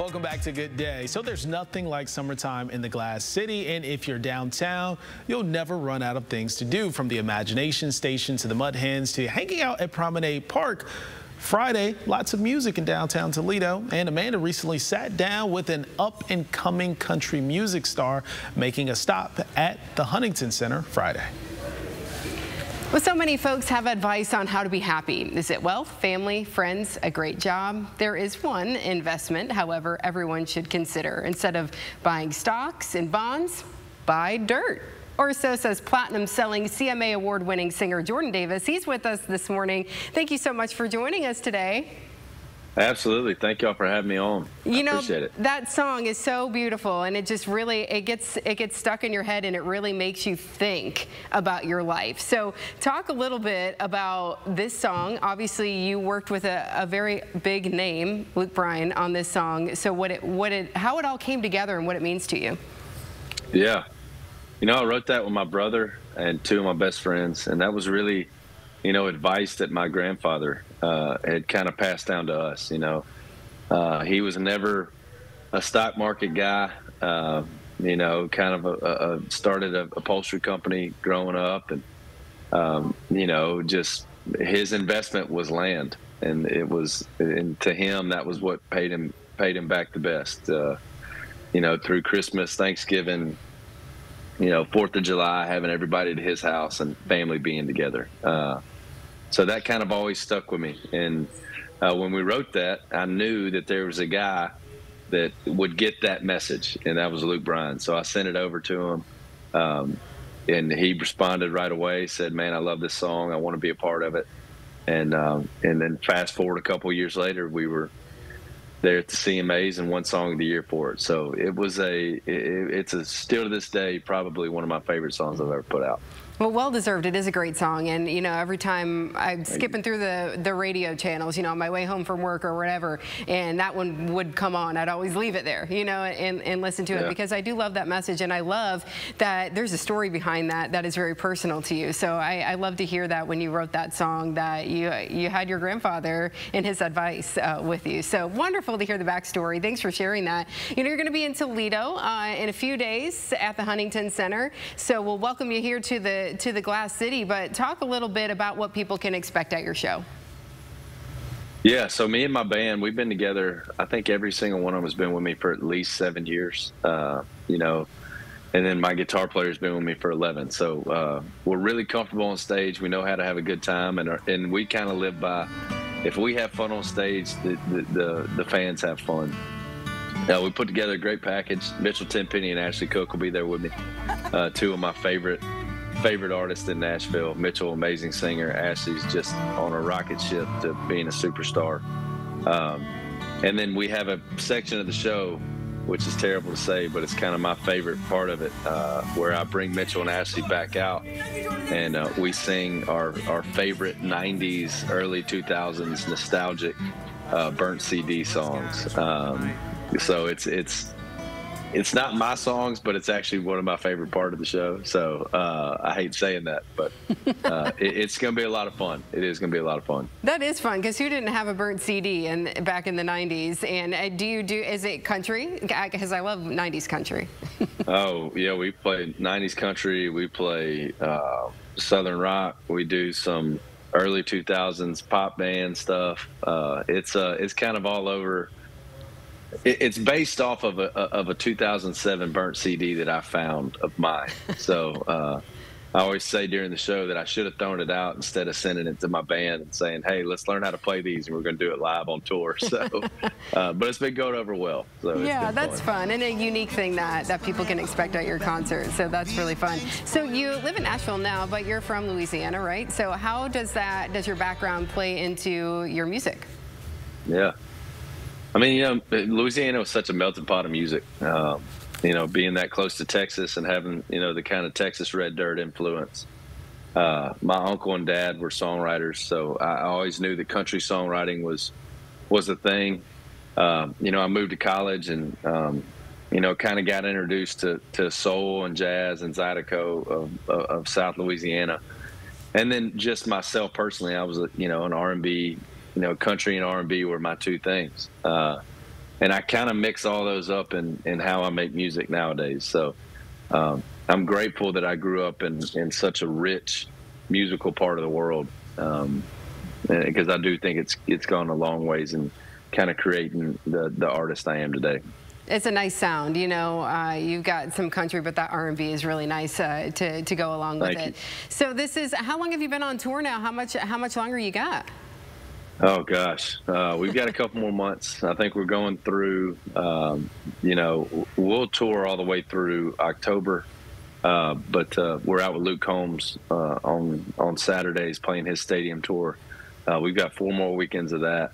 Welcome back to Good Day. So there's nothing like summertime in the Glass City, and if you're downtown, you'll never run out of things to do, from the Imagination Station to the Mud Hens to hanging out at Promenade Park. Friday, lots of music in downtown Toledo, and Amanda recently sat down with an up-and-coming country music star, making a stop at the Huntington Center Friday. Well, so many folks have advice on how to be happy. Is it wealth, family, friends, a great job? There is one investment, however, everyone should consider. Instead of buying stocks and bonds, buy dirt. Or so says platinum-selling CMA award-winning singer Jordan Davis. He's with us this morning. Thank you so much for joining us today. Absolutely. Thank y'all for having me on. I appreciate it. That song is so beautiful, and it just really, it gets stuck in your head, and it really makes you think about your life. So talk a little bit about this song. Obviously, you worked with a very big name, Luke Bryan, on this song. So how it all came together and what it means to you. Yeah. You know, I wrote that with my brother and two of my best friends, and that was really, you know, advice that my grandfather had kind of passed down to us. You know, he was never a stock market guy. You know, kind of started a upholstery company growing up, and you know, just his investment was land, and and to him that was what paid him back the best. You know, through Christmas, Thanksgiving, you know, 4th of July, having everybody at his house and family being together. So that kind of always stuck with me. And when we wrote that, I knew that there was a guy that would get that message, and that was Luke Bryan. So I sent it over to him, and he responded right away, said, "Man, I love this song. I want to be a part of it." And then fast forward a couple of years later, we were there at the CMAs and won Song of the Year for it. So it was it's still to this day probably one of my favorite songs I've ever put out. Well, well-deserved. It is a great song, and you know, every time I'm skipping through the radio channels, you know, on my way home from work or whatever, and that one would come on, I'd always leave it there, you know, and listen to it, because I do love that message, and I love that there's a story behind that is very personal to you. So I love to hear that when you wrote that song, that you had your grandfather and his advice with you. So wonderful to hear the backstory. Thanks for sharing that. You know, you're going to be in Toledo in a few days at the Huntington Center, so we'll welcome you here to the Glass City, but talk a little bit about what people can expect at your show. Yeah, so me and my band, we've been together, I think every single one of them has been with me for at least 7 years, you know, and then my guitar player's been with me for 11. So we're really comfortable on stage. We know how to have a good time, and we kind of live by, if we have fun on stage, the fans have fun. We put together a great package. Mitchell Tenpenny and Ashley Cook will be there with me, two of my favorite artist in Nashville. Mitchell, amazing singer. Ashley's just on a rocket ship to being a superstar. And then we have a section of the show, which is terrible to say, but it's kind of my favorite part of it, where I bring Mitchell and Ashley back out, and we sing our favorite 90s, early 2000s nostalgic burnt CD songs. So it's not my songs, but it's actually one of my favorite part of the show. So I hate saying that, but it's going to be a lot of fun. It is going to be a lot of fun. That is fun, because who didn't have a burnt CD back in the 90s? And is it country? Because I love 90s country. Oh, yeah, we play 90s country. We play Southern rock. We do some early 2000s pop band stuff. It's kind of all over. It's based off of a 2007 burnt CD that I found of mine. So I always say during the show that I should have thrown it out instead of sending it to my band and saying, "Hey, let's learn how to play these, and we're going to do it live on tour." So, but it's been going over well. So yeah, that's fun, and a unique thing that people can expect at your concert. So that's really fun. So you live in Nashville now, but you're from Louisiana, right? So how does your background play into your music? Yeah. I mean, you know, Louisiana was such a melting pot of music, you know, being that close to Texas and having, you know, the kind of Texas red dirt influence. My uncle and dad were songwriters, so I always knew that country songwriting was a thing. You know, I moved to college and, you know, kind of got introduced to soul and jazz and Zydeco of South Louisiana. And then just myself personally, I was, you know, an R&B, you know, country and R&B were my two things. and I kind of mix all those up in how I make music nowadays. So I'm grateful that I grew up in such a rich musical part of the world, because I do think it's gone a long ways in kind of creating the artist I am today. It's a nice sound, you know. You've got some country, but that R&B is really nice to go along with it. So this is, how long have you been on tour now? How much longer you got? Oh gosh, we've got a couple more months. I think we're going through, you know, we'll tour all the way through October, but we're out with Luke Combs on Saturdays playing his stadium tour. We've got 4 more weekends of that.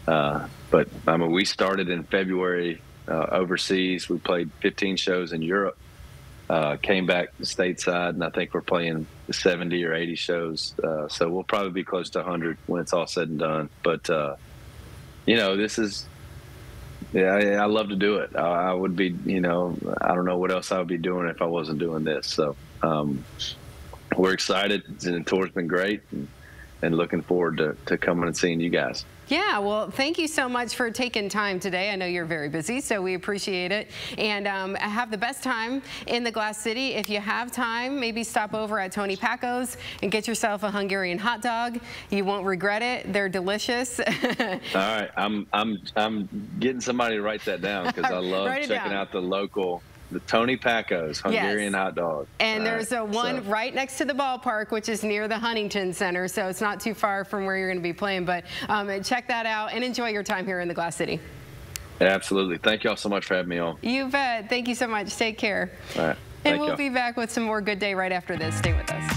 But I mean, we started in February overseas. We played 15 shows in Europe, came back stateside, and I think we're playing 70 or 80 shows. So we'll probably be close to 100 when it's all said and done. But, you know, this is, yeah, I love to do it. I would be, you know, I don't know what else I would be doing if I wasn't doing this. So we're excited. The tour's been great, and looking forward to coming and seeing you guys. Yeah, well, thank you so much for taking time today. I know you're very busy, so we appreciate it. And have the best time in the Glass City. If you have time, maybe stop over at Tony Paco's and get yourself a Hungarian hot dog. You won't regret it. They're delicious. All right, I'm getting somebody to write that down, because I love checking out the Tony Paco's Hungarian hot dog. And there's one right next to the ballpark, which is near the Huntington Center, so it's not too far from where you're going to be playing. But check that out and enjoy your time here in the Glass City. Absolutely. Thank you all so much for having me on. You bet. Thank you so much. Take care. All right. And we'll be back with some more Good Day right after this. Stay with us.